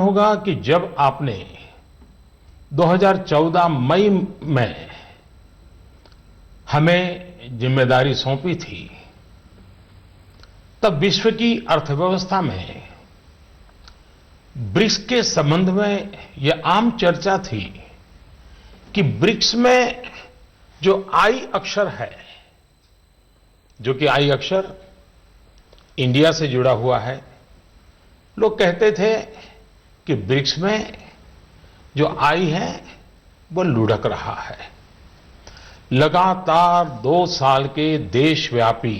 होगा कि जब आपने 2014 मई में हमें जिम्मेदारी सौंपी थी, तब विश्व की अर्थव्यवस्था में ब्रिक्स के संबंध में यह आम चर्चा थी कि ब्रिक्स में जो आई अक्षर है, जो कि आई अक्षर इंडिया से जुड़ा हुआ है, लोग कहते थे कि ब्रिक्स में जो आई है वो लुढ़क रहा है। लगातार 2 साल के देशव्यापी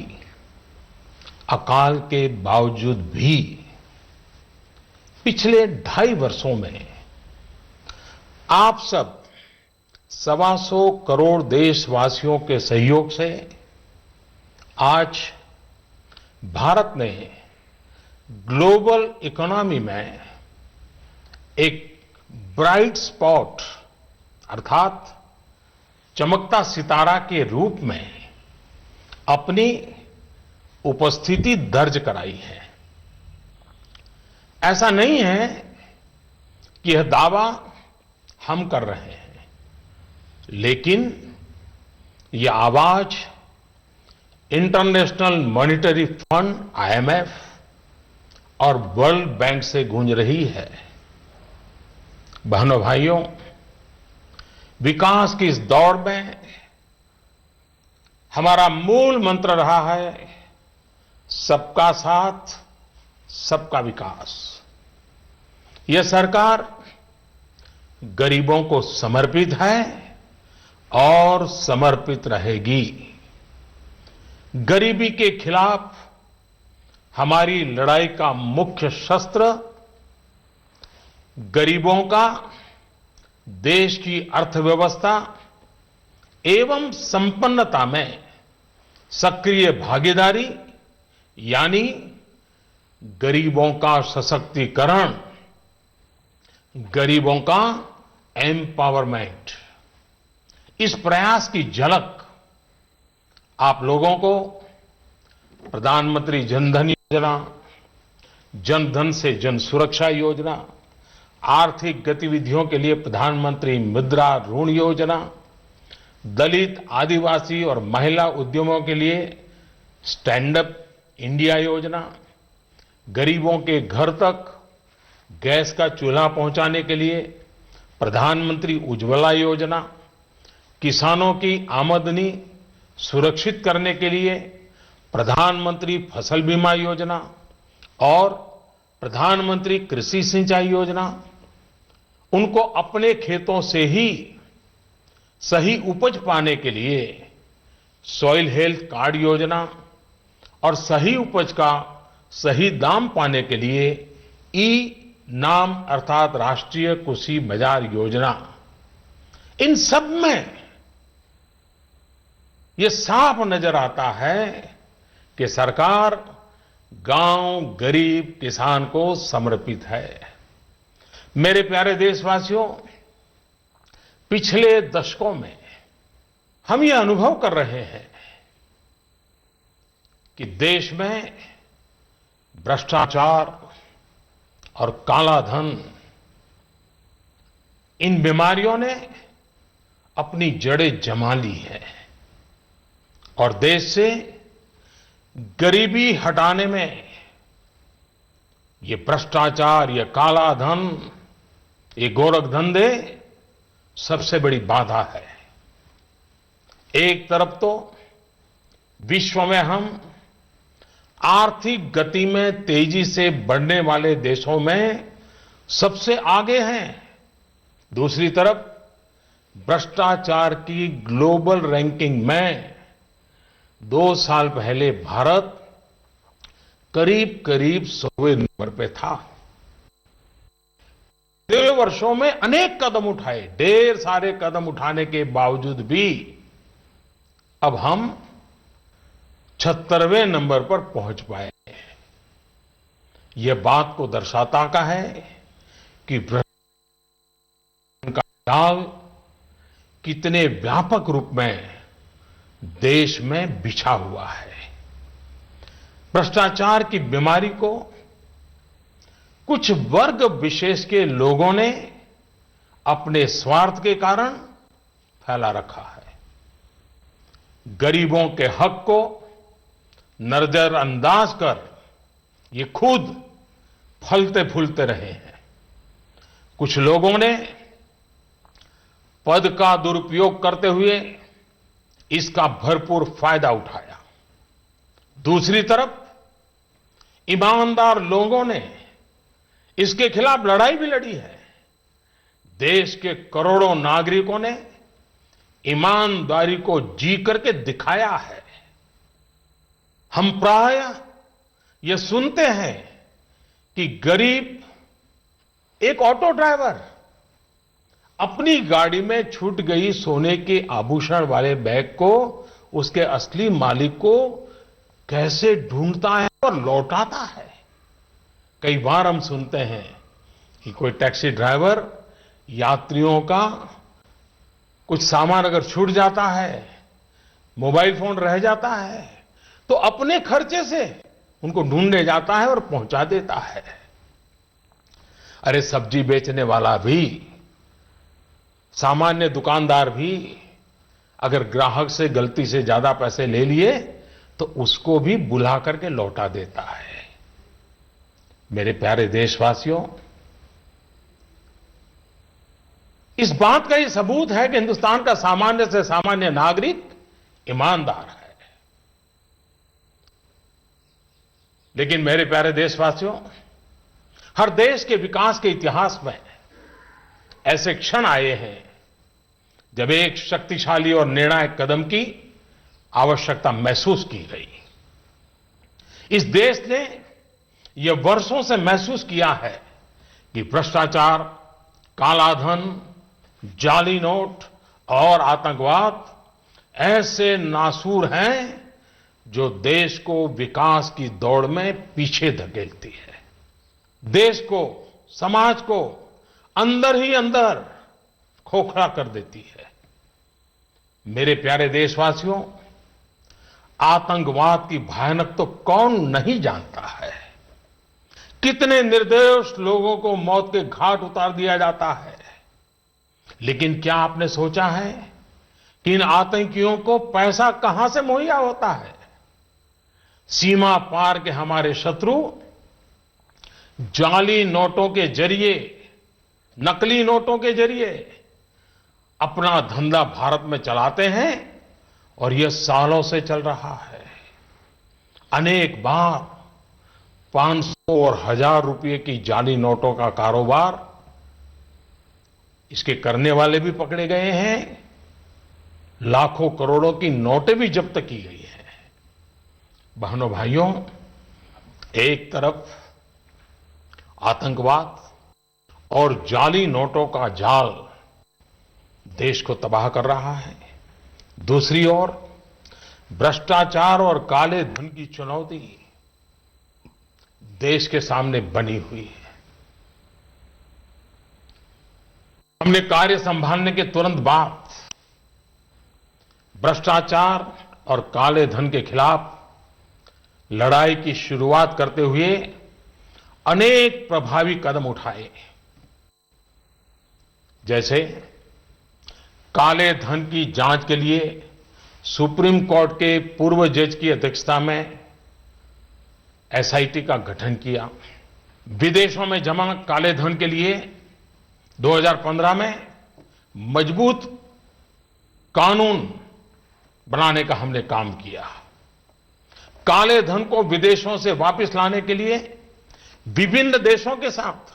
अकाल के बावजूद भी पिछले 2.5 वर्षों में आप सब 125 करोड़ देशवासियों के सहयोग से आज भारत ने ग्लोबल इकोनॉमी में एक ब्राइट स्पॉट अर्थात चमकता सितारा के रूप में अपनी उपस्थिति दर्ज कराई है। ऐसा नहीं है कि यह दावा हम कर रहे हैं, लेकिन यह आवाज इंटरनेशनल मॉनिटरी फंड आईएमएफ और वर्ल्ड बैंक से गूंज रही है। बहनों भाइयों, विकास की इस दौड़ में हमारा मूल मंत्र रहा है सबका साथ, सबका विकास। यह सरकार गरीबों को समर्पित है और समर्पित रहेगी। गरीबी के खिलाफ हमारी लड़ाई का मुख्य शस्त्र गरीबों का देश की अर्थव्यवस्था एवं संपन्नता में सक्रिय भागीदारी यानी गरीबों का सशक्तिकरण, गरीबों का एम्पावरमेंट। इस प्रयास की झलक आप लोगों को प्रधानमंत्री जनधन योजना, जनधन से जन सुरक्षा योजना, आर्थिक गतिविधियों के लिए प्रधानमंत्री मुद्रा ऋण योजना, दलित, आदिवासी और महिला उद्यमों के लिए स्टैंड अप इंडिया योजना, गरीबों के घर तक गैस का चूल्हा पहुंचाने के लिए प्रधानमंत्री उज्ज्वला योजना, किसानों की आमदनी सुरक्षित करने के लिए प्रधानमंत्री फसल बीमा योजना और प्रधानमंत्री कृषि सिंचाई योजना, उनको अपने खेतों से ही सही उपज पाने के लिए सॉइल हेल्थ कार्ड योजना और सही उपज का सही दाम पाने के लिए ई नाम अर्थात राष्ट्रीय कृषि बाजार योजना। इन सब में यह साफ नजर आता है कि सरकार गांव, गरीब, किसान को समर्पित है। मेरे प्यारे देशवासियों, पिछले दशकों में हम ये अनुभव कर रहे हैं कि देश में भ्रष्टाचार और काला धन, इन बीमारियों ने अपनी जड़ें जमा ली है और देश से गरीबी हटाने में ये भ्रष्टाचार, ये काला धन, ये गोरख धंधे सबसे बड़ी बाधा है। एक तरफ तो विश्व में हम आर्थिक गति में तेजी से बढ़ने वाले देशों में सबसे आगे हैं, दूसरी तरफ भ्रष्टाचार की ग्लोबल रैंकिंग में 2 साल पहले भारत करीब करीब 100वें नंबर पे था। 2 वर्षों में अनेक कदम उठाए, ढेर सारे कदम उठाने के बावजूद भी अब हम 76वें नंबर पर पहुंच पाए। यह बात को दर्शाता का है कि भ्रष्टाचार का जाल कितने व्यापक रूप में देश में बिछा हुआ है। भ्रष्टाचार की बीमारी को कुछ वर्ग विशेष के लोगों ने अपने स्वार्थ के कारण फैला रखा है। गरीबों के हक को नजरअंदाज कर ये खुद फलते फूलते रहे हैं। कुछ लोगों ने पद का दुरुपयोग करते हुए इसका भरपूर फायदा उठाया। दूसरी तरफ ईमानदार लोगों ने इसके खिलाफ लड़ाई भी लड़ी है। देश के करोड़ों नागरिकों ने ईमानदारी को जी करके दिखाया है। हम प्रायः यह सुनते हैं कि गरीब एक ऑटो ड्राइवर अपनी गाड़ी में छूट गई सोने के आभूषण वाले बैग को उसके असली मालिक को कैसे ढूंढता है और लौटाता है। कई बार हम सुनते हैं कि कोई टैक्सी ड्राइवर यात्रियों का कुछ सामान अगर छूट जाता है, मोबाइल फोन रह जाता है, तो अपने खर्चे से उनको ढूंढने जाता है और पहुंचा देता है। अरे सब्जी बेचने वाला भी, सामान्य दुकानदार भी अगर ग्राहक से गलती से ज्यादा पैसे ले लिए तो उसको भी बुला करके लौटा देता है। मेरे प्यारे देशवासियों, इस बात का यह सबूत है कि हिंदुस्तान का सामान्य से सामान्य नागरिक ईमानदार है। लेकिन मेरे प्यारे देशवासियों, हर देश के विकास के इतिहास में ऐसे क्षण आए हैं जब एक शक्तिशाली और निर्णायक कदम की आवश्यकता महसूस की गई। इस देश ने यह वर्षों से महसूस किया है कि भ्रष्टाचार, कालाधन, जाली नोट और आतंकवाद ऐसे नासूर हैं जो देश को विकास की दौड़ में पीछे धकेलती है, देश को, समाज को अंदर ही अंदर खोखला कर देती है। मेरे प्यारे देशवासियों, आतंकवाद की भयानक तो कौन नहीं जानता है। कितने निर्दोष लोगों को मौत के घाट उतार दिया जाता है। लेकिन क्या आपने सोचा है कि इन आतंकियों को पैसा कहां से मुहैया होता है? सीमा पार के हमारे शत्रु जाली नोटों के जरिए, नकली नोटों के जरिए अपना धंधा भारत में चलाते हैं और यह सालों से चल रहा है। अनेक बार 500 और 1000 रुपए की जाली नोटों का कारोबार इसके करने वाले भी पकड़े गए हैं। लाखों करोड़ों की नोटें भी जब्त की गई हैं। बहनों भाइयों, एक तरफ आतंकवाद और जाली नोटों का जाल देश को तबाह कर रहा है, दूसरी ओर भ्रष्टाचार और काले धन की चुनौती देश के सामने बनी हुई है। हमने कार्य संभालने के तुरंत बाद भ्रष्टाचार और काले धन के खिलाफ लड़ाई की शुरुआत करते हुए अनेक प्रभावी कदम उठाए। जैसे काले धन की जांच के लिए सुप्रीम कोर्ट के पूर्व जज की अध्यक्षता में एसआईटी का गठन किया। विदेशों में जमा काले धन के लिए 2015 में मजबूत कानून बनाने का हमने काम किया। काले धन को विदेशों से वापस लाने के लिए विभिन्न देशों के साथ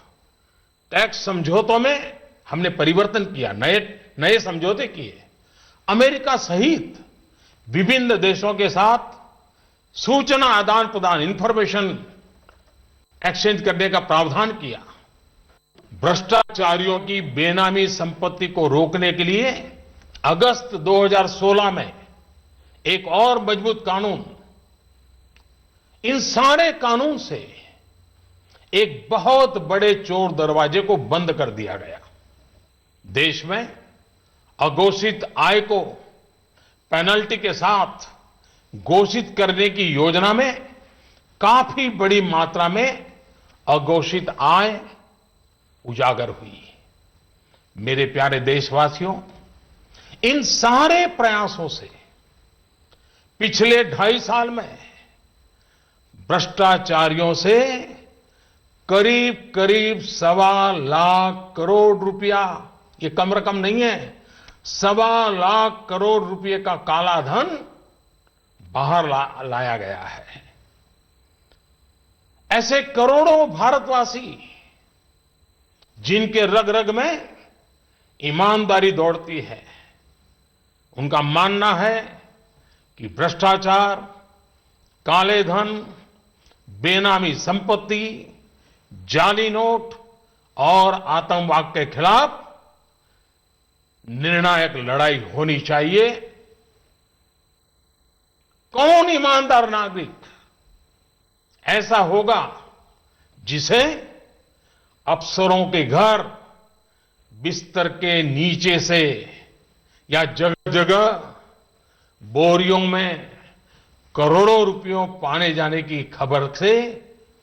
टैक्स समझौतों में हमने परिवर्तन किया, नए समझौते किए। अमेरिका सहित विभिन्न देशों के साथ सूचना आदान प्रदान, इंफॉर्मेशन एक्सचेंज करने का प्रावधान किया। भ्रष्टाचारियों की बेनामी संपत्ति को रोकने के लिए अगस्त 2016 में एक और मजबूत कानून, इन सारे कानून से एक बहुत बड़े चोर दरवाजे को बंद कर दिया गया। देश में अघोषित आय को पेनल्टी के साथ घोषित करने की योजना में काफी बड़ी मात्रा में अघोषित आय उजागर हुई। मेरे प्यारे देशवासियों, इन सारे प्रयासों से पिछले 2.5 साल में भ्रष्टाचारियों से करीब करीब 1.25 लाख करोड़ रुपया, ये कम रकम नहीं है, 1.25 लाख करोड़ रुपए का काला धन बाहर लाया गया है। ऐसे करोड़ों भारतवासी जिनके रग रग में ईमानदारी दौड़ती है, उनका मानना है कि भ्रष्टाचार, काले धन, बेनामी संपत्ति, जाली नोट और आतंकवाद के खिलाफ निर्णायक लड़ाई होनी चाहिए। कौन ईमानदार नागरिक ऐसा होगा जिसे अफसरों के घर बिस्तर के नीचे से या जगह जगह बोरियों में करोड़ों रुपयों पाने जाने की खबर से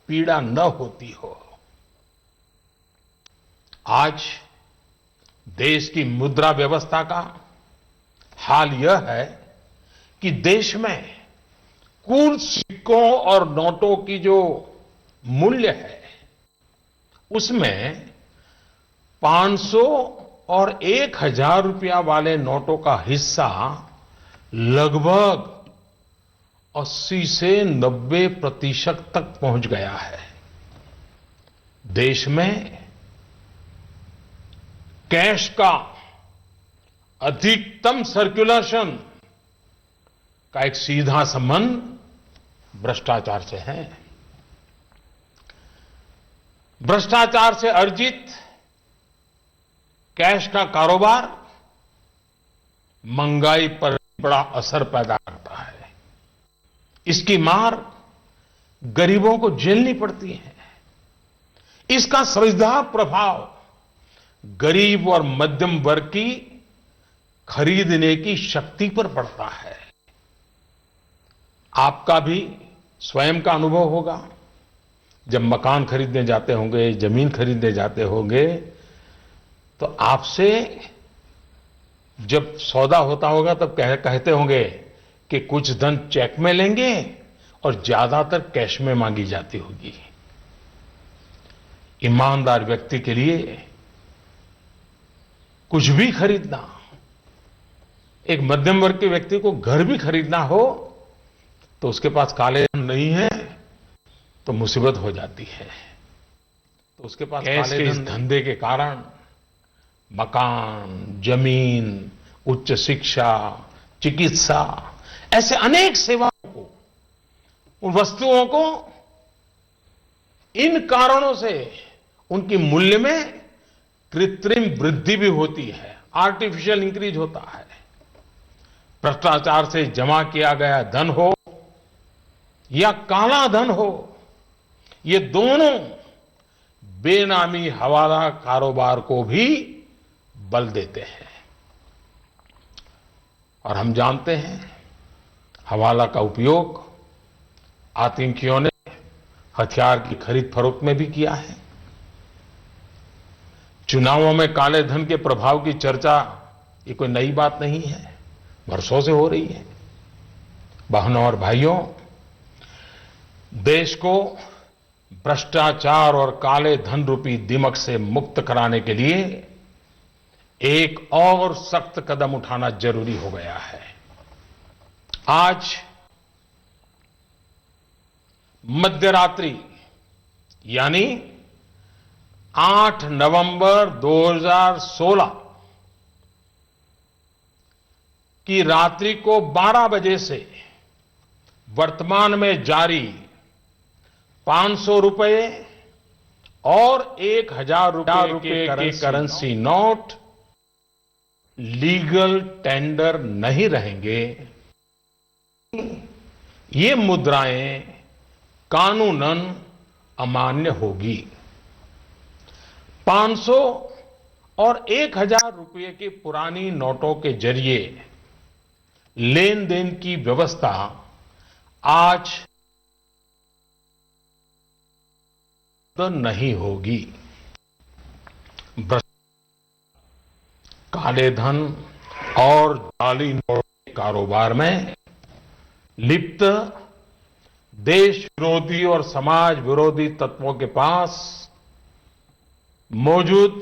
पीड़ा न होती हो। आज देश की मुद्रा व्यवस्था का हाल यह है कि देश में कुल सिक्कों और नोटों की जो मूल्य है, उसमें 500 और 1000 रुपया वाले नोटों का हिस्सा लगभग 80 से 90% तक पहुंच गया है। देश में कैश का अधिकतम सर्कुलेशन का एक सीधा संबंध भ्रष्टाचार से है। भ्रष्टाचार से अर्जित कैश का कारोबार महंगाई पर बड़ा असर पैदा करता है। इसकी मार गरीबों को झेलनी पड़ती है। इसका सीधा प्रभाव गरीब और मध्यम वर्ग की खरीदने की शक्ति पर पड़ता है। आपका भी स्वयं का अनुभव होगा। जब मकान खरीदने जाते होंगे, जमीन खरीदने जाते होंगे, तो आपसे जब सौदा होता होगा तब कहते होंगे कि कुछ धन चेक में लेंगे और ज्यादातर कैश में मांगी जाती होगी। ईमानदार व्यक्ति के लिए कुछ भी खरीदना, एक मध्यम वर्ग के व्यक्ति को घर भी खरीदना हो तो उसके पास काले धन नहीं है तो मुसीबत हो जाती है। तो उसके पास कैश के इस धंधे के कारण मकान, जमीन, उच्च शिक्षा, चिकित्सा, ऐसे अनेक सेवाओं को, उन वस्तुओं को इन कारणों से उनकी मूल्य में कृत्रिम वृद्धि भी होती है, आर्टिफिशियल इंक्रीज होता है। भ्रष्टाचार से जमा किया गया धन हो या काला धन हो, ये दोनों बेनामी हवाला कारोबार को भी बल देते हैं। और हम जानते हैं हवाला का उपयोग आतंकियों ने हथियार की खरीद फरोख्त में भी किया है। चुनावों में काले धन के प्रभाव की चर्चा ये कोई नई बात नहीं है, वर्षों से हो रही है। बहनों और भाइयों, देश को भ्रष्टाचार और काले धन रूपी दिमक से मुक्त कराने के लिए एक और सख्त कदम उठाना जरूरी हो गया है। आज मध्यरात्रि यानी 8 नवंबर 2016 की रात्रि को 12 बजे से वर्तमान में जारी 500 रुपए और 1000 रुपए के करेंसी नोट लीगल टेंडर नहीं रहेंगे। ये मुद्राएं कानूनन अमान्य होगी। 500 और 1000 रुपए के पुरानी नोटों के जरिए लेन देन की व्यवस्था आज नहीं होगी। काले धन और जाली नोट के कारोबार में लिप्त देश विरोधी और समाज विरोधी तत्वों के पास मौजूद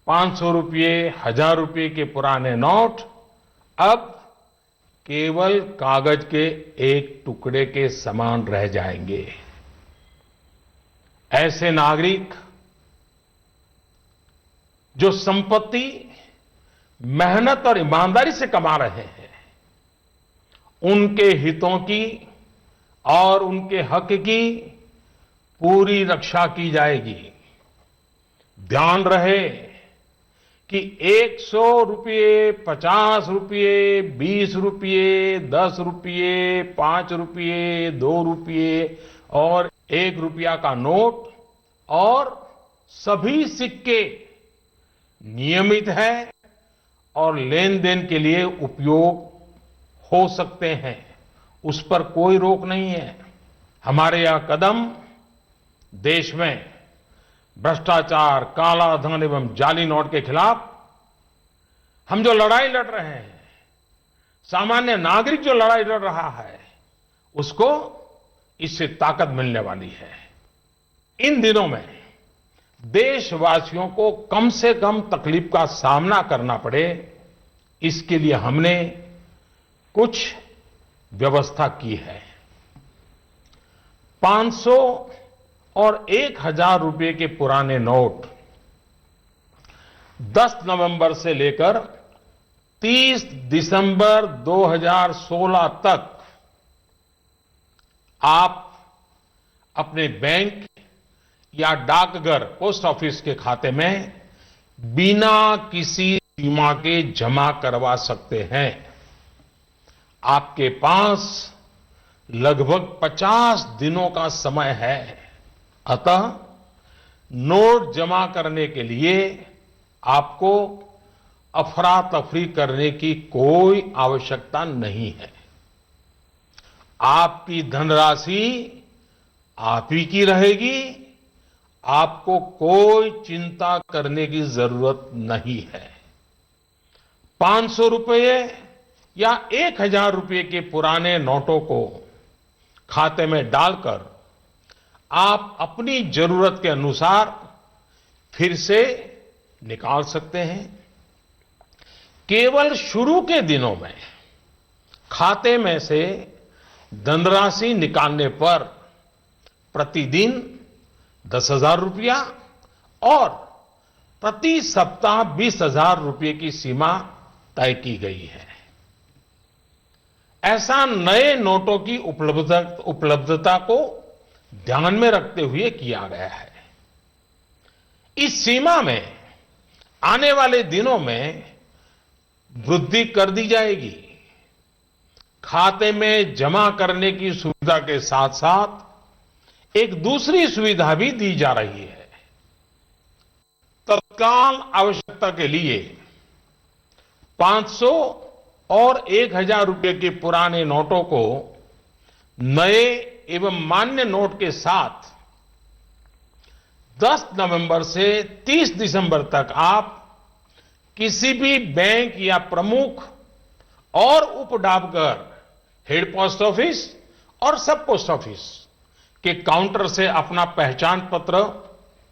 500 रुपये, 1000 रुपये के पुराने नोट अब केवल कागज के एक टुकड़े के समान रह जाएंगे। ऐसे नागरिक जो संपत्ति मेहनत और ईमानदारी से कमा रहे हैं, उनके हितों की और उनके हक की पूरी रक्षा की जाएगी। ध्यान रहे कि 100 रुपये, 50 रुपये, 20 रुपये, 10 रुपये, 5 रुपये, 2 रुपये और 1 रुपया का नोट और सभी सिक्के नियमित है और लेन देन के लिए उपयोग हो सकते हैं, उस पर कोई रोक नहीं है। हमारे यह कदम देश में भ्रष्टाचार, काला धन एवं जाली नोट के खिलाफ हम जो लड़ाई लड़ रहे हैं, सामान्य नागरिक जो लड़ाई लड़ रहा है, उसको इससे ताकत मिलने वाली है। इन दिनों में देशवासियों को कम से कम तकलीफ का सामना करना पड़े, इसके लिए हमने कुछ व्यवस्था की है। 500 और 1000 रुपये के पुराने नोट 10 नवंबर से लेकर 30 दिसंबर 2016 तक आप अपने बैंक या डाकघर, पोस्ट ऑफिस के खाते में बिना किसी सीमा के जमा करवा सकते हैं। आपके पास लगभग 50 दिनों का समय है। अतः नोट जमा करने के लिए आपको अफरा तफरी करने की कोई आवश्यकता नहीं है। आपकी धनराशि आप ही की रहेगी, आपको कोई चिंता करने की जरूरत नहीं है। 500 रुपये या 1000 रुपये के पुराने नोटों को खाते में डालकर आप अपनी जरूरत के अनुसार फिर से निकाल सकते हैं। केवल शुरू के दिनों में खाते में से धनराशि निकालने पर प्रतिदिन 10,000 रुपया और प्रति सप्ताह 20,000 रुपये की सीमा तय की गई है। ऐसा नए नोटों की उपलब्धता को ध्यान में रखते हुए किया गया है। इस सीमा में आने वाले दिनों में वृद्धि कर दी जाएगी। खाते में जमा करने की सुविधा के साथ साथ एक दूसरी सुविधा भी दी जा रही है। तत्काल आवश्यकता के लिए 500 और 1000 रुपये के पुराने नोटों को नए एवं मान्य नोट के साथ 10 नवंबर से 30 दिसंबर तक आप किसी भी बैंक या प्रमुख और उप डाकघर, हेड पोस्ट ऑफिस और सब पोस्ट ऑफिस के काउंटर से अपना पहचान पत्र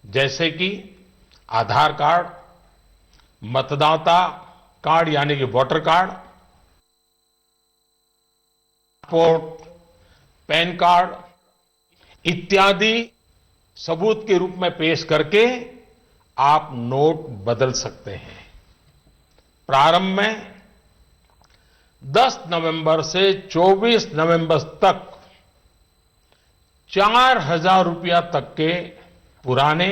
जैसे कि आधार कार्ड, मतदाता कार्ड यानी कि voter card, passport, pan card इत्यादि सबूत के रूप में पेश करके आप नोट बदल सकते हैं। प्रारंभ में 10 नवंबर से 24 नवंबर तक 4,000 रुपया तक के पुराने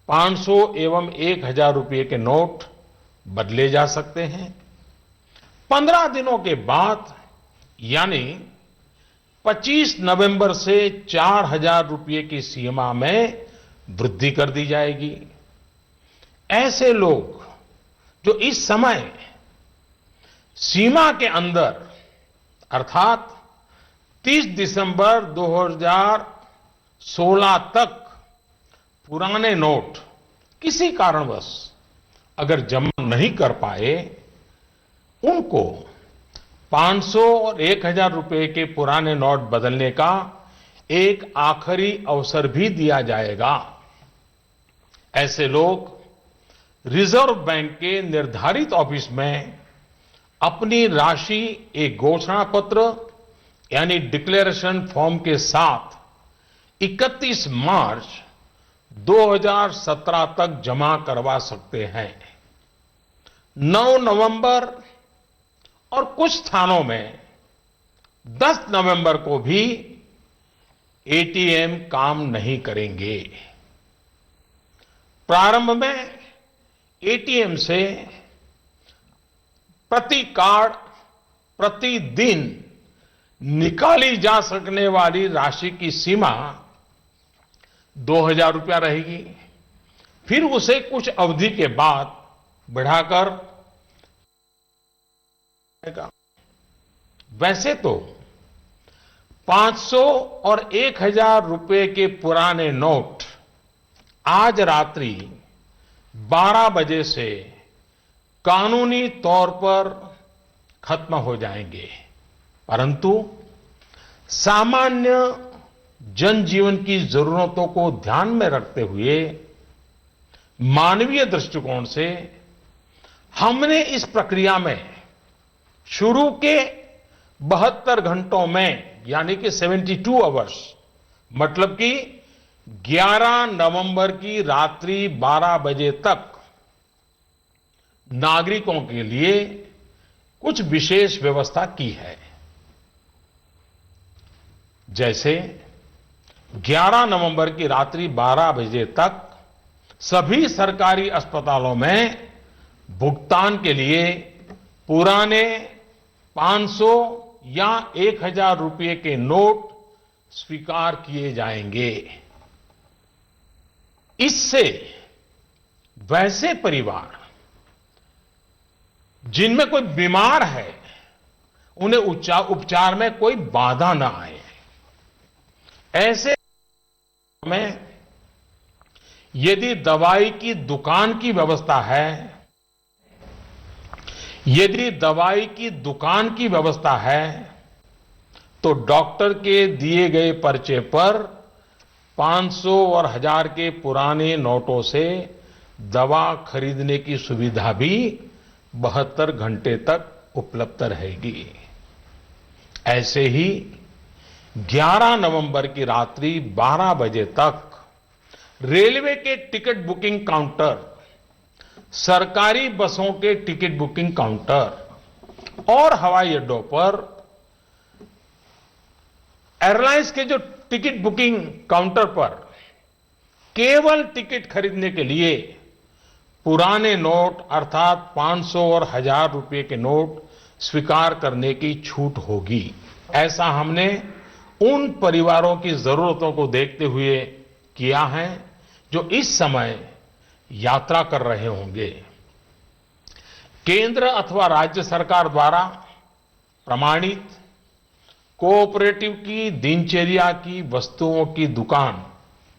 500 एवं 1000 रुपये के नोट बदले जा सकते हैं। 15 दिनों के बाद यानी 25 नवंबर से 4,000 रुपये की सीमा में वृद्धि कर दी जाएगी। ऐसे लोग जो इस समय सीमा के अंदर अर्थात 30 दिसंबर 16 तक पुराने नोट किसी कारणवश अगर जमा नहीं कर पाए, उनको 500 और 1000 रुपए के पुराने नोट बदलने का एक आखिरी अवसर भी दिया जाएगा। ऐसे लोग रिजर्व बैंक के निर्धारित ऑफिस में अपनी राशि एक घोषणा पत्र यानी डिक्लेरेशन फॉर्म के साथ 31 मार्च 2017 तक जमा करवा सकते हैं। 9 नवंबर और कुछ स्थानों में 10 नवंबर को भी एटीएम काम नहीं करेंगे। प्रारंभ में एटीएम से प्रति कार्ड प्रतिदिन निकाली जा सकने वाली राशि की सीमा 2000 रुपया रहेगी। फिर उसे कुछ अवधि के बाद बढ़ाकर वैसे तो 500 और 1000 रुपए के पुराने नोट आज रात्रि 12 बजे से कानूनी तौर पर खत्म हो जाएंगे, परंतु सामान्य जनजीवन की जरूरतों को ध्यान में रखते हुए मानवीय दृष्टिकोण से हमने इस प्रक्रिया में शुरू के 72 घंटों में यानी कि 72 आवर्स मतलब कि 11 नवंबर की रात्रि 12 बजे तक नागरिकों के लिए कुछ विशेष व्यवस्था की है। जैसे 11 नवंबर की रात्रि 12 बजे तक सभी सरकारी अस्पतालों में भुगतान के लिए पुराने 500 या 1000 रुपये के नोट स्वीकार किए जाएंगे। इससे वैसे परिवार जिनमें कोई बीमार है उन्हें उपचार में कोई बाधा ना आए। ऐसे में यदि दवाई की दुकान की व्यवस्था है, यदि दवाई की दुकान की व्यवस्था है तो डॉक्टर के दिए गए पर्चे पर 500 और 1000 के पुराने नोटों से दवा खरीदने की सुविधा भी 72 घंटे तक उपलब्ध रहेगी। ऐसे ही 11 नवंबर की रात्रि 12 बजे तक रेलवे के टिकट बुकिंग काउंटर, सरकारी बसों के टिकट बुकिंग काउंटर और हवाई अड्डों पर एयरलाइंस के जो टिकट बुकिंग काउंटर पर केवल टिकट खरीदने के लिए पुराने नोट अर्थात 500 और 1000 रुपये के नोट स्वीकार करने की छूट होगी। ऐसा हमने उन परिवारों की जरूरतों को देखते हुए किया है जो इस समय यात्रा कर रहे होंगे। केंद्र अथवा राज्य सरकार द्वारा प्रमाणित कोऑपरेटिव की दिनचर्या की वस्तुओं की दुकान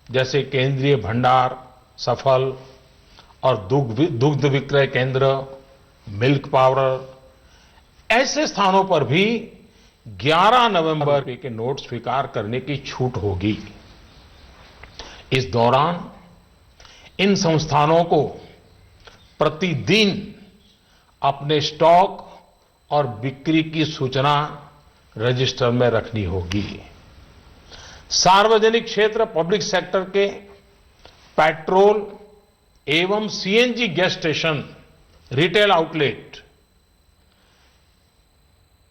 जैसे केंद्रीय भंडार, सफल और दुग्ध विक्रय केंद्र, मिल्क पाउडर, ऐसे स्थानों पर भी 11 नवंबर के नोट स्वीकार करने की छूट होगी। इस दौरान इन संस्थानों को प्रतिदिन अपने स्टॉक और बिक्री की सूचना रजिस्टर में रखनी होगी। सार्वजनिक क्षेत्र पब्लिक सेक्टर के पेट्रोल एवं CNG gas station, retail outlet,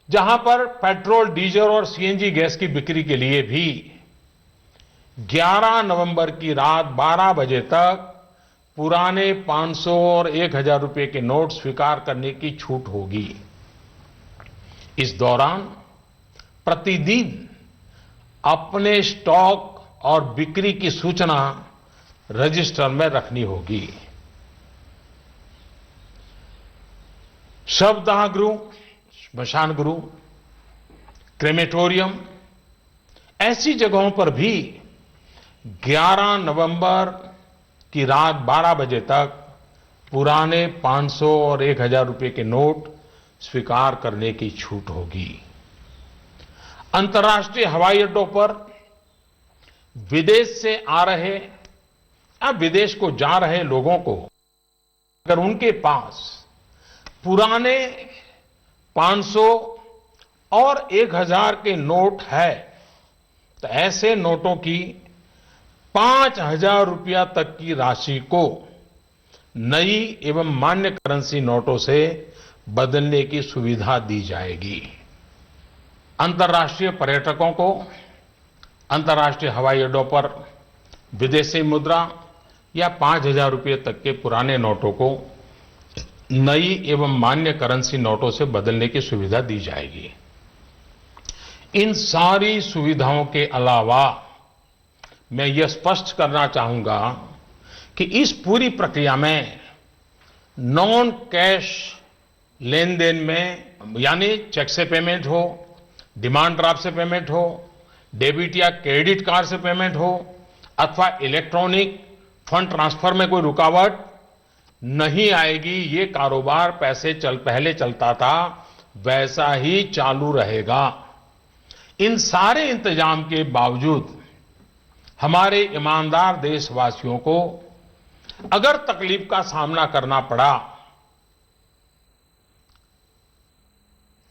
जहां पर पेट्रोल, डीजल और सीएनजी गैस की बिक्री के लिए भी 11 नवंबर की रात 12 बजे तक पुराने 500 और 1000 रुपये के नोट स्वीकार करने की छूट होगी। इस दौरान प्रतिदिन अपने स्टॉक और बिक्री की सूचना रजिस्टर में रखनी होगी। शवदाह गृह, श्मशान गृह, क्रेमेटोरियम, ऐसी जगहों पर भी 11 नवंबर की रात 12 बजे तक पुराने 500 और 1000 रुपए के नोट स्वीकार करने की छूट होगी। अंतर्राष्ट्रीय हवाई अड्डों पर विदेश से आ रहे या विदेश को जा रहे लोगों को अगर उनके पास पुराने 500 और 1000 के नोट है तो ऐसे नोटों की 5000 रुपया तक की राशि को नई एवं मान्य करेंसी नोटों से बदलने की सुविधा दी जाएगी। अंतर्राष्ट्रीय पर्यटकों को अंतर्राष्ट्रीय हवाई अड्डों पर विदेशी मुद्रा या 5000 रुपये तक के पुराने नोटों को नई एवं मान्य करेंसी नोटों से बदलने की सुविधा दी जाएगी। इन सारी सुविधाओं के अलावा मैं यह स्पष्ट करना चाहूंगा कि इस पूरी प्रक्रिया में नॉन कैश लेन देन में यानी चेक से पेमेंट हो, डिमांड ड्राफ्ट से पेमेंट हो, डेबिट या क्रेडिट कार्ड से पेमेंट हो अथवा इलेक्ट्रॉनिक फंड ट्रांसफर में कोई रुकावट नहीं आएगी। ये कारोबार पहले चलता था वैसा ही चालू रहेगा। इन सारे इंतजाम के बावजूद हमारे ईमानदार देशवासियों को अगर तकलीफ का सामना करना पड़ा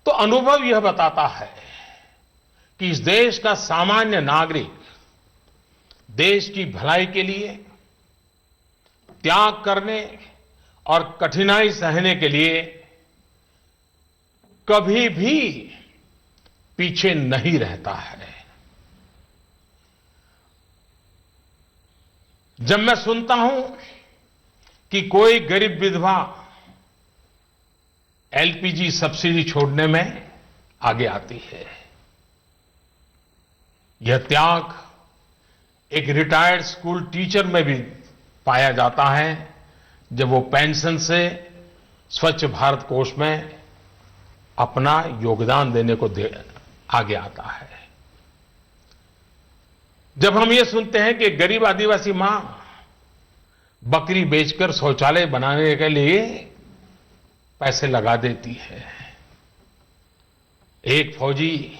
तो अनुभव यह बताता है कि इस देश का सामान्य नागरिक देश की भलाई के लिए त्याग करने और कठिनाई सहने के लिए कभी भी पीछे नहीं रहता है। जब मैं सुनता हूं कि कोई गरीब विधवा एलपीजी सब्सिडी छोड़ने में आगे आती है, यह त्याग एक रिटायर्ड स्कूल टीचर में भी पाया जाता है जब वो पेंशन से स्वच्छ भारत कोष में अपना योगदान देने को आगे आता है। जब हम ये सुनते हैं कि गरीब आदिवासी मां बकरी बेचकर शौचालय बनाने के लिए पैसे लगा देती है, एक फौजी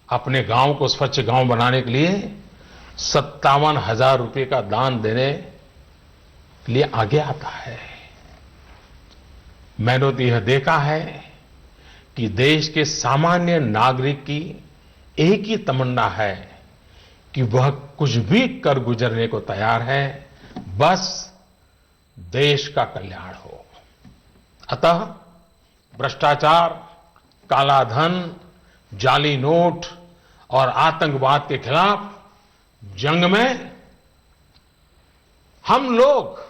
अपने गांव को स्वच्छ गांव बनाने के लिए 57,000 रुपए का दान देने के लिए आगे आता है। मैंने तो यह देखा है कि देश के सामान्य नागरिक की एक ही तमन्ना है कि वह कुछ भी कर गुजरने को तैयार है, बस देश का कल्याण हो। अतः भ्रष्टाचार, काला धन, जाली नोट और आतंकवाद के खिलाफ जंग में हम लोग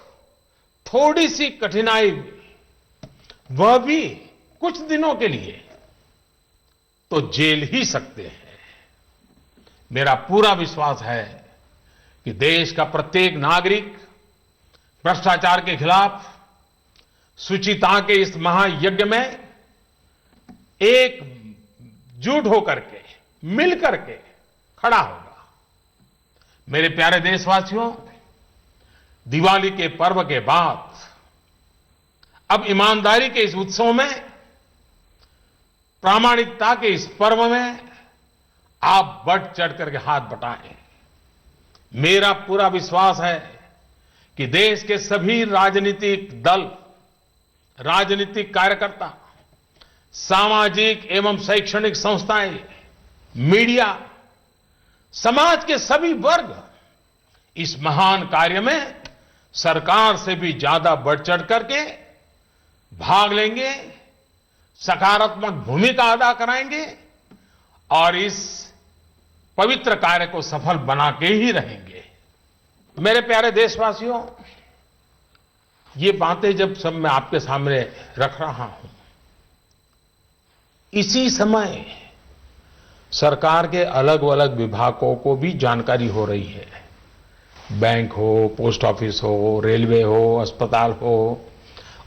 थोड़ी सी कठिनाई, वह भी कुछ दिनों के लिए, तो झेल ही सकते हैं। मेरा पूरा विश्वास है कि देश का प्रत्येक नागरिक भ्रष्टाचार के खिलाफ शुचिता के इस महायज्ञ में एकजुट होकर के, मिल करके खड़ा होगा। मेरे प्यारे देशवासियों, दिवाली के पर्व के बाद अब ईमानदारी के इस उत्सव में, प्रामाणिकता के इस पर्व में आप बढ़ चढ़ करके हाथ बटाएं। मेरा पूरा विश्वास है कि देश के सभी राजनीतिक दल, राजनीतिक कार्यकर्ता, सामाजिक एवं शैक्षणिक संस्थाएं, मीडिया, समाज के सभी वर्ग इस महान कार्य में सरकार से भी ज्यादा बढ़ चढ़ करके भाग लेंगे, सकारात्मक भूमिका अदा कराएंगे और इस पवित्र कार्य को सफल बना के ही रहेंगे। मेरे प्यारे देशवासियों, ये बातें जब सब मैं आपके सामने रख रहा हूं, इसी समय सरकार के अलग अलग विभागों को भी जानकारी हो रही है। बैंक हो, पोस्ट ऑफिस हो, रेलवे हो, अस्पताल हो,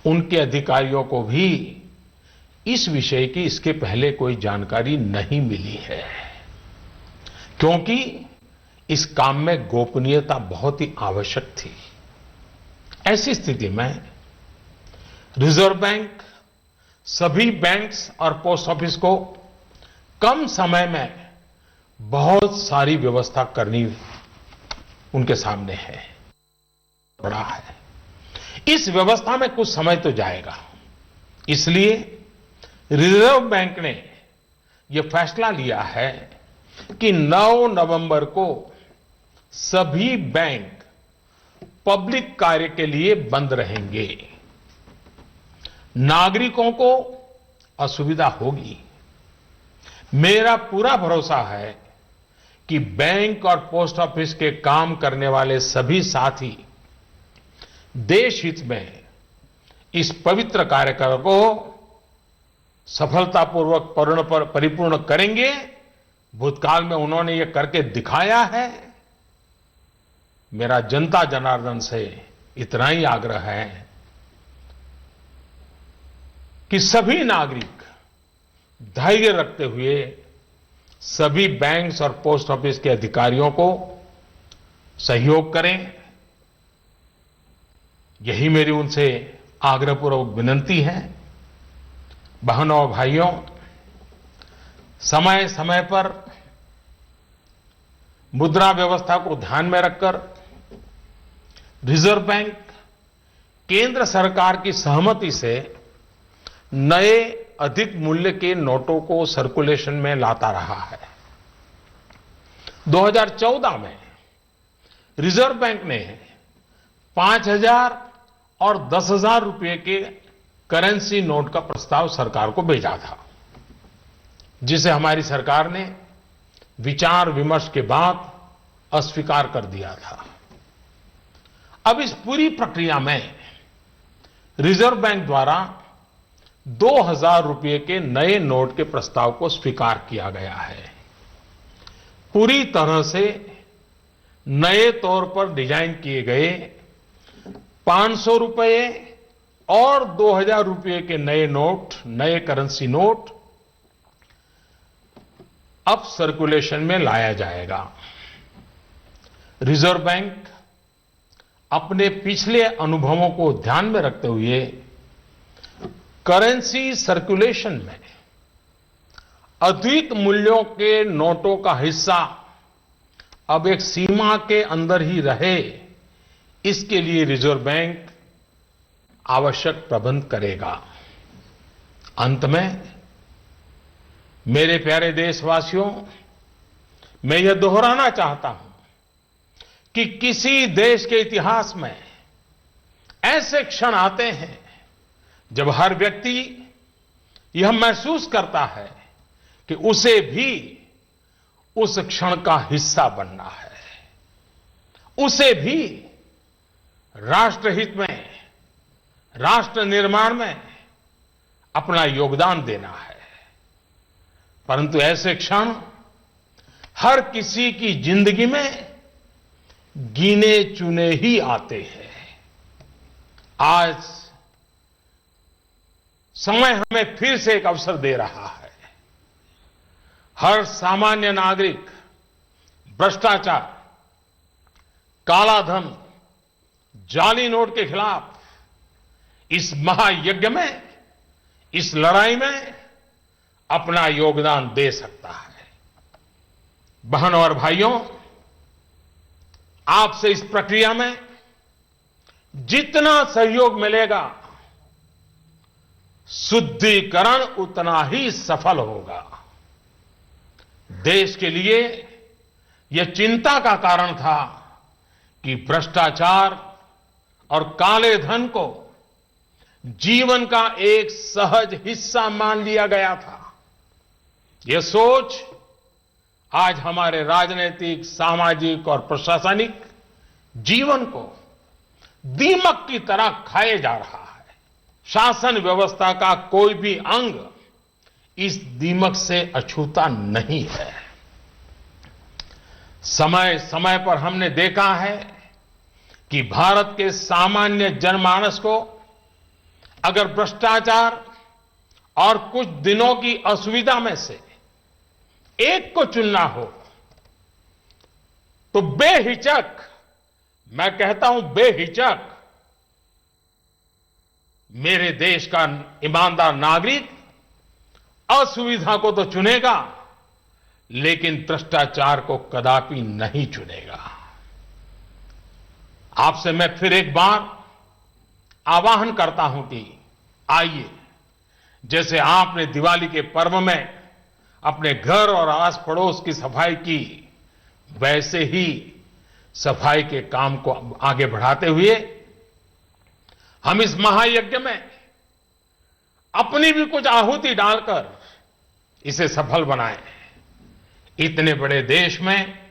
उनके अधिकारियों को भी इस विषय की इसके पहले कोई जानकारी नहीं मिली है, क्योंकि इस काम में गोपनीयता बहुत ही आवश्यक थी। ऐसी स्थिति में रिजर्व बैंक सभी बैंक्स और पोस्ट ऑफिस को कम समय में बहुत सारी व्यवस्था करनी उनके सामने है, बड़ा है। इस व्यवस्था में कुछ समय तो जाएगा, इसलिए रिजर्व बैंक ने यह फैसला लिया है कि 9 नवंबर को सभी बैंक पब्लिक कार्य के लिए बंद रहेंगे। नागरिकों को असुविधा होगी। मेरा पूरा भरोसा है कि बैंक और पोस्ट ऑफिस के काम करने वाले सभी साथी देश हित में इस पवित्र कार्यक्रम को सफलतापूर्वक परिपूर्ण करेंगे। भूतकाल में उन्होंने ये करके दिखाया है। मेरा जनता जनार्दन से इतना ही आग्रह है कि सभी नागरिक धैर्य रखते हुए सभी बैंक्स और पोस्ट ऑफिस के अधिकारियों को सहयोग करें। यही मेरी उनसे आग्रहपूर्वक विनती है। बहनों और भाइयों, समय समय पर मुद्रा व्यवस्था को ध्यान में रखकर रिजर्व बैंक केंद्र सरकार की सहमति से नए अधिक मूल्य के नोटों को सर्कुलेशन में लाता रहा है। 2014 में रिजर्व बैंक ने 5,000 और 10,000 रुपए के करेंसी नोट का प्रस्ताव सरकार को भेजा था, जिसे हमारी सरकार ने विचार विमर्श के बाद अस्वीकार कर दिया था। अब इस पूरी प्रक्रिया में रिजर्व बैंक द्वारा 2,000 रुपए के नए नोट के प्रस्ताव को स्वीकार किया गया है। पूरी तरह से नए तौर पर डिजाइन किए गए 500 रुपए और 2,000 रुपए के नए नोट, नए करेंसी नोट अब सर्कुलेशन में लाया जाएगा। रिजर्व बैंक अपने पिछले अनुभवों को ध्यान में रखते हुए करेंसी सर्कुलेशन में अधिक मूल्यों के नोटों का हिस्सा अब एक सीमा के अंदर ही रहे, इसके लिए रिजर्व बैंक आवश्यक प्रबंध करेगा। अंत में मेरे प्यारे देशवासियों, मैं यह दोहराना चाहता हूं कि किसी देश के इतिहास में ऐसे क्षण आते हैं जब हर व्यक्ति यह महसूस करता है कि उसे भी उस क्षण का हिस्सा बनना है, उसे भी राष्ट्रहित में, राष्ट्र निर्माण में अपना योगदान देना है। परंतु ऐसे क्षण हर किसी की जिंदगी में गिने चुने ही आते हैं। आज समय हमें फिर से एक अवसर दे रहा है। हर सामान्य नागरिक भ्रष्टाचार, कालाधन, जाली नोट के खिलाफ इस महायज्ञ में, इस लड़ाई में अपना योगदान दे सकता है। बहनों और भाइयों, आपसे इस प्रक्रिया में जितना सहयोग मिलेगा, शुद्धिकरण उतना ही सफल होगा। देश के लिए यह चिंता का कारण था कि भ्रष्टाचार और काले धन को जीवन का एक सहज हिस्सा मान लिया गया था। यह सोच आज हमारे राजनीतिक, सामाजिक और प्रशासनिक जीवन को दीमक की तरह खाए जा रहा है। शासन व्यवस्था का कोई भी अंग इस दीमक से अछूता नहीं है। समय समय पर हमने देखा है कि भारत के सामान्य जनमानस को अगर भ्रष्टाचार और कुछ दिनों की असुविधा में से एक को चुनना हो तो बेहिचक, मैं कहता हूं बेहिचक, मेरे देश का ईमानदार नागरिक असुविधा को तो चुनेगा, लेकिन भ्रष्टाचार को कदापि नहीं चुनेगा। आपसे मैं फिर एक बार आह्वान करता हूं कि आइए, जैसे आपने दिवाली के पर्व में अपने घर और आस पड़ोस की सफाई की, वैसे ही सफाई के काम को आगे बढ़ाते हुए हम इस महायज्ञ में अपनी भी कुछ आहुति डालकर इसे सफल बनाएं। इतने बड़े देश में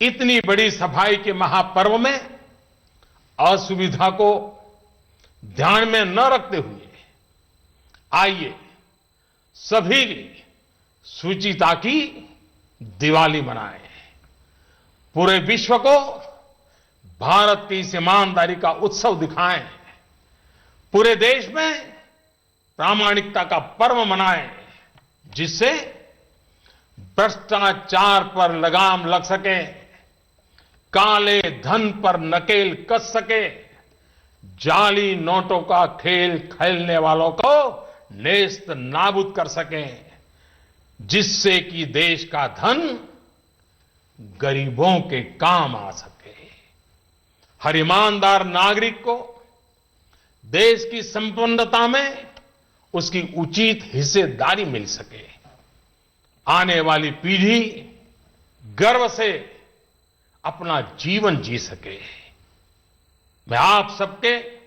इतनी बड़ी सफाई के महापर्व में असुविधा को ध्यान में न रखते हुए आइए सभी शुचिता की दिवाली मनाएं। पूरे विश्व को भारत की इस ईमानदारी का उत्सव दिखाएं। पूरे देश में प्रामाणिकता का पर्व मनाएं, जिससे भ्रष्टाचार पर लगाम लग सके, काले धन पर नकेल कस सके, जाली नोटों का खेल खेलने वालों को नेस्त नाबूद कर सकें, जिससे कि देश का धन गरीबों के काम आ सके। हर ईमानदार नागरिक को देश की संपन्नता में उसकी उचित हिस्सेदारी मिल सके। आने वाली पीढ़ी गर्व से अपना जीवन जी सके। मैं आप सबके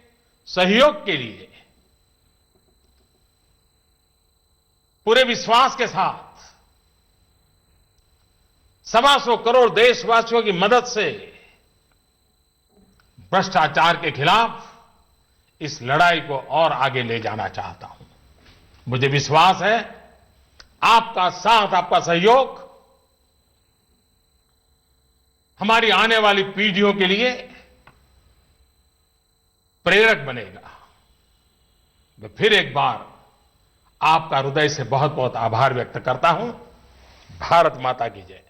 सहयोग के लिए पूरे विश्वास के साथ 125 करोड़ देशवासियों की मदद से भ्रष्टाचार के खिलाफ इस लड़ाई को और आगे ले जाना चाहता हूं। मुझे विश्वास है आपका साथ, आपका सहयोग हमारी आने वाली पीढ़ियों के लिए प्रेरक बनेगा। मैं फिर एक बार आपका हृदय से बहुत बहुत आभार व्यक्त करता हूं। भारत माता की जय।